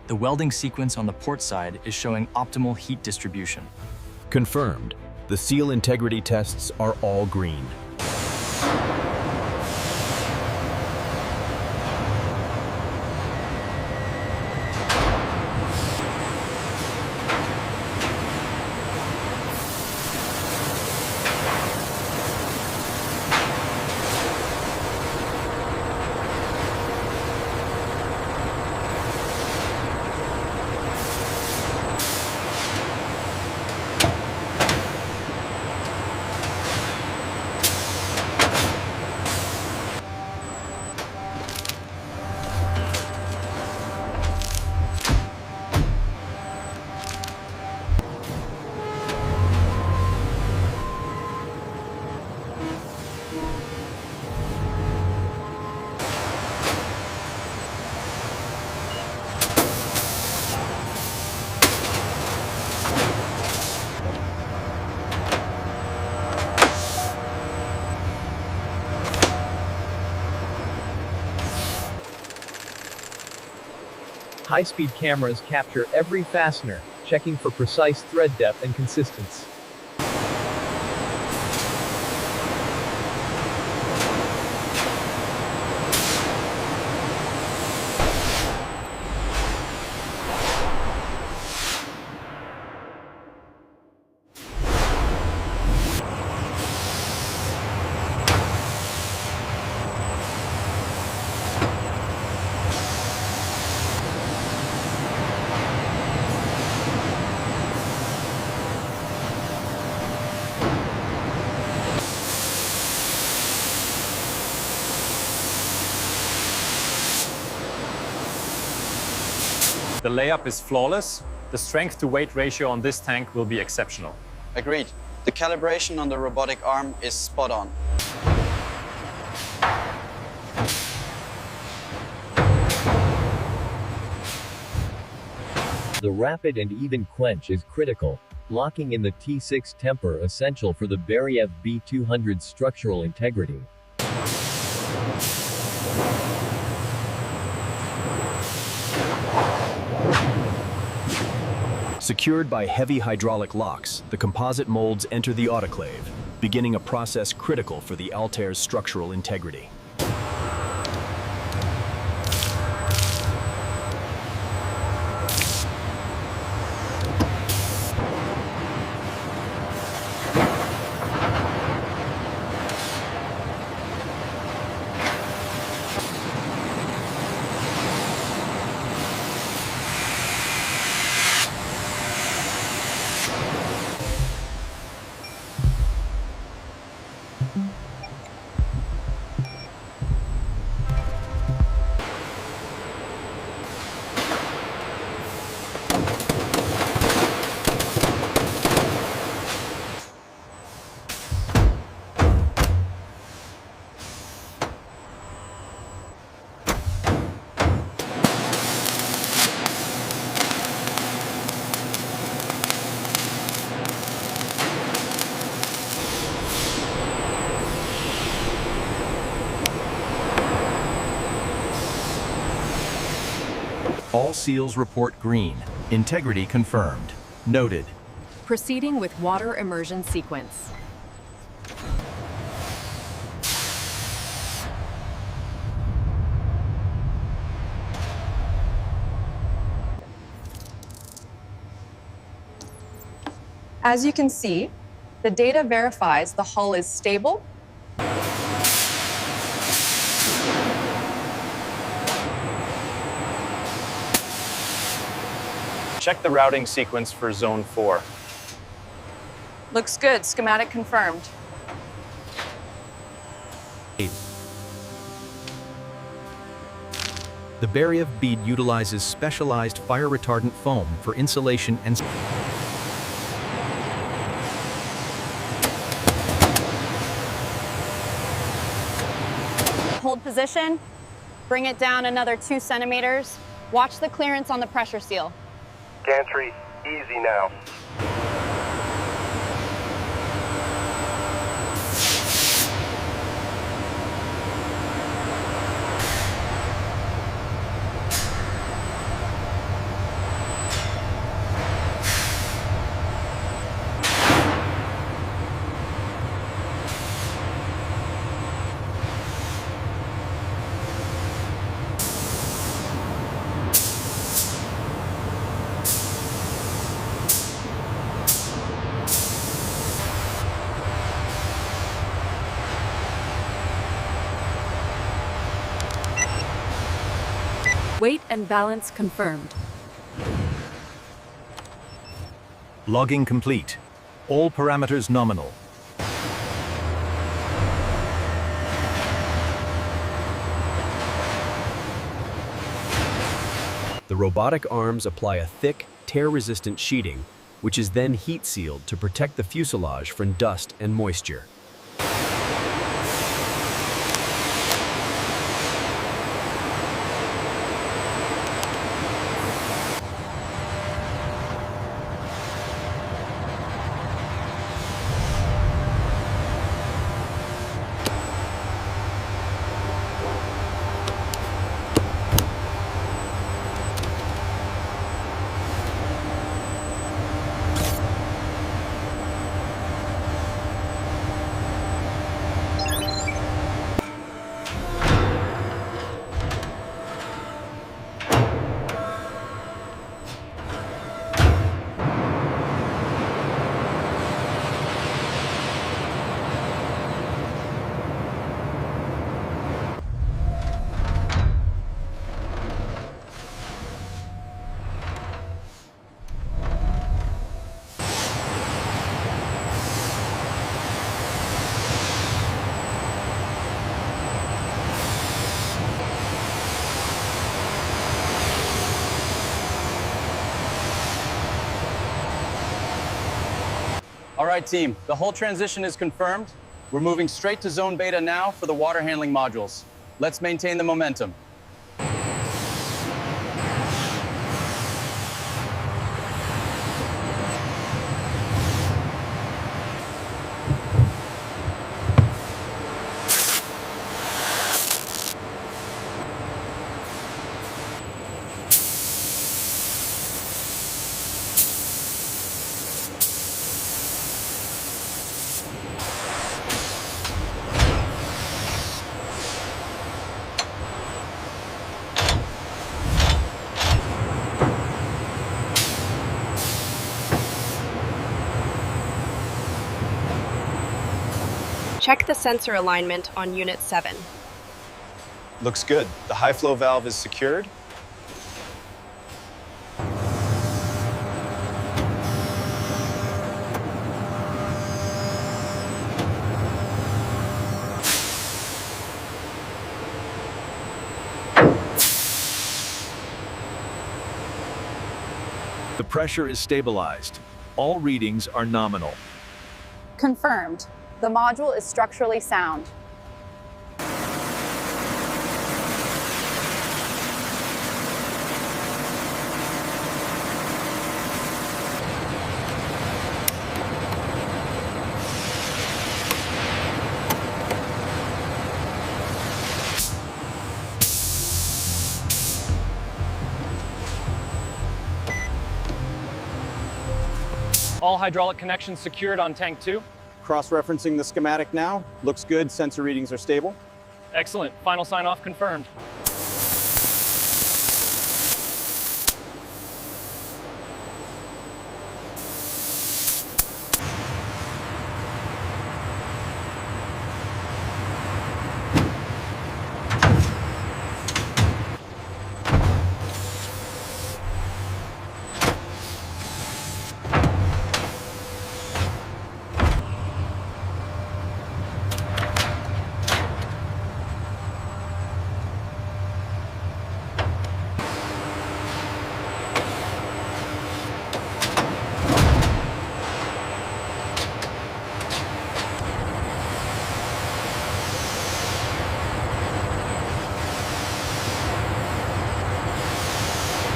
The welding sequence on the port side is showing optimal heat distribution. Confirmed. The seal integrity tests are all green. High-speed cameras capture every fastener, checking for precise thread depth and consistency. The layup is flawless. The strength-to-weight ratio on this tank will be exceptional. Agreed. The calibration on the robotic arm is spot on. The rapid and even quench is critical, locking in the T6 temper essential for the Beriev Be-200 structural integrity. Secured by heavy hydraulic locks, the composite molds enter the autoclave, beginning a process critical for the Altair's structural integrity. All seals report green. Integrity confirmed. Noted. Proceeding with water immersion sequence. As you can see, the data verifies the hull is stable. Check the routing sequence for Zone 4. Looks good. Schematic confirmed. The Beriev bead utilizes specialized fire-retardant foam for insulation and Hold position. Bring it down another 2 centimeters. Watch the clearance on the pressure seal. Gantry, easy now. and balance confirmed. Logging complete. All parameters nominal. The robotic arms apply a thick, tear-resistant sheeting, which is then heat-sealed to protect the fuselage from dust and moisture. All right, team, the hull transition is confirmed. We're moving straight to zone beta now for the water handling modules. Let's maintain the momentum. Check the sensor alignment on Unit 7. Looks good. The high flow valve is secured. The pressure is stabilized. All readings are nominal. Confirmed. The module is structurally sound. All hydraulic connections secured on tank 2. Cross-referencing the schematic now. Looks good. Sensor readings are stable. Excellent. Final sign-off confirmed.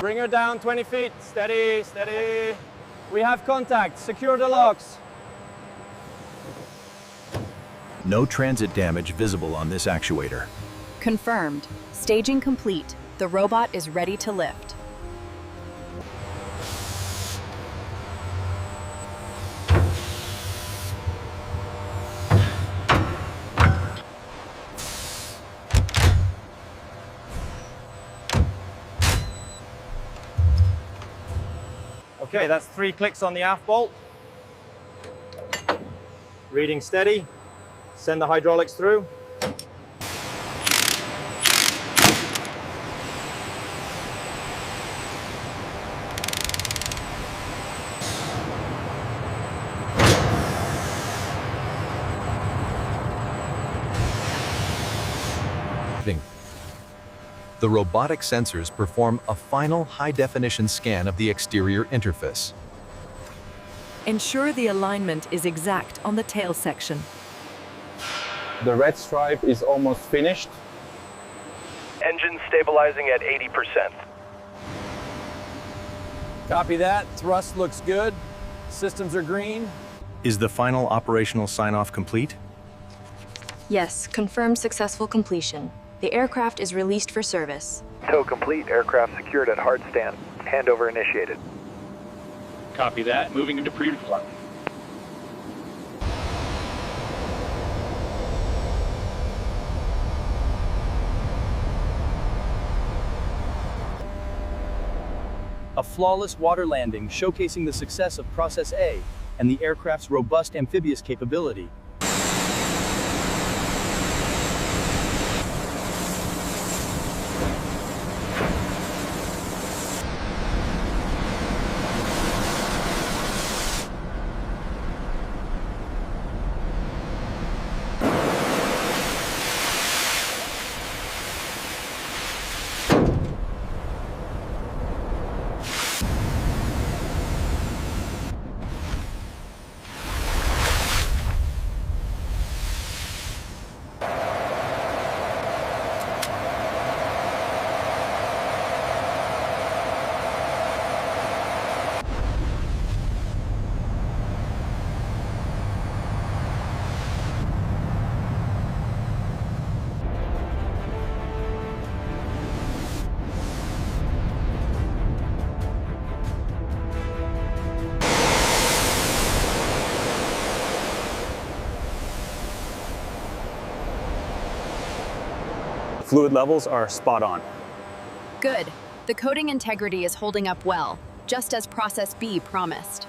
Bring her down 20 feet. Steady, steady. We have contact. Secure the locks. No transit damage visible on this actuator. Confirmed. Staging complete. The robot is ready to lift. Okay, that's 3 clicks on the aft bolt. Reading steady. Send the hydraulics through. The robotic sensors perform a final high-definition scan of the exterior interface. Ensure the alignment is exact on the tail section. The red stripe is almost finished. Engine stabilizing at 80%. Copy that. Thrust looks good. Systems are green. Is the final operational sign-off complete? Yes, confirmed successful completion. The aircraft is released for service. Tow complete. Aircraft secured at hard stand. Handover initiated. Copy that. Moving into pre-flight. A flawless water landing showcasing the success of Process A and the aircraft's robust amphibious capability. Fluid levels are spot on. Good. The coating integrity is holding up well, just as Process B promised.